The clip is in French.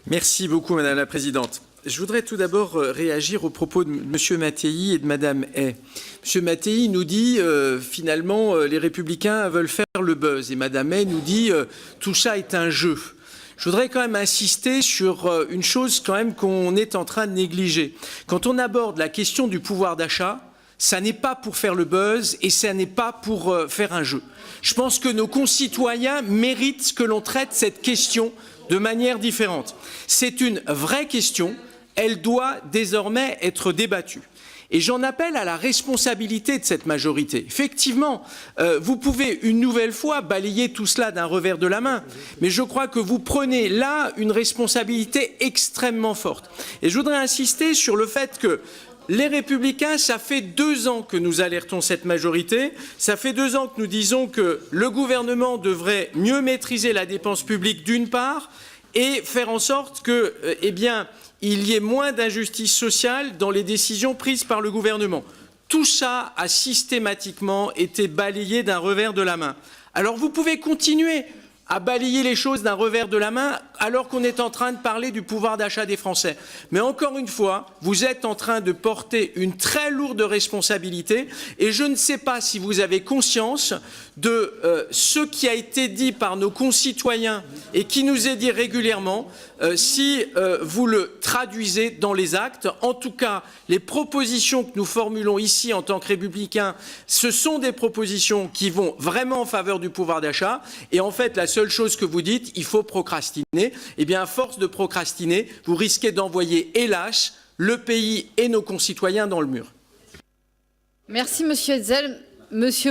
Merci beaucoup, Madame la Présidente. Je voudrais tout d'abord réagir aux propos de M. Mattei et de Mme Hay. M. Mattei nous dit finalement les Républicains veulent faire le buzz et Mme Hay nous dit tout ça est un jeu. Je voudrais quand même insister sur une chose quand même qu'on est en train de négliger. Quand on aborde la question du pouvoir d'achat, ça n'est pas pour faire le buzz et ça n'est pas pour faire un jeu. Je pense que nos concitoyens méritent que l'on traite cette question de manière différente. C'est une vraie question, elle doit désormais être débattue. Et j'en appelle à la responsabilité de cette majorité. Effectivement, vous pouvez une nouvelle fois balayer tout cela d'un revers de la main, mais je crois que vous prenez là une responsabilité extrêmement forte. Et je voudrais insister sur le fait que les Républicains, ça fait 2 ans que nous alertons cette majorité, ça fait 2 ans que nous disons que le gouvernement devrait mieux maîtriser la dépense publique d'une part et faire en sorte que, il y ait moins d'injustice sociale dans les décisions prises par le gouvernement. Tout ça a systématiquement été balayé d'un revers de la main. Alors vous pouvez continuer à balayer les choses d'un revers de la main alors qu'on est en train de parler du pouvoir d'achat des Français. Mais encore une fois, vous êtes en train de porter une très lourde responsabilité et je ne sais pas si vous avez conscience de ce qui a été dit par nos concitoyens et qui nous est dit régulièrement, si vous le traduisez dans les actes. En tout cas, les propositions que nous formulons ici en tant que Républicains, ce sont des propositions qui vont vraiment en faveur du pouvoir d'achat et en fait, la seule chose que vous dites, il faut procrastiner. Eh bien, à force de procrastiner, vous risquez d'envoyer, hélas, le pays et nos concitoyens dans le mur. Merci, Monsieur Hetzel. Monsieur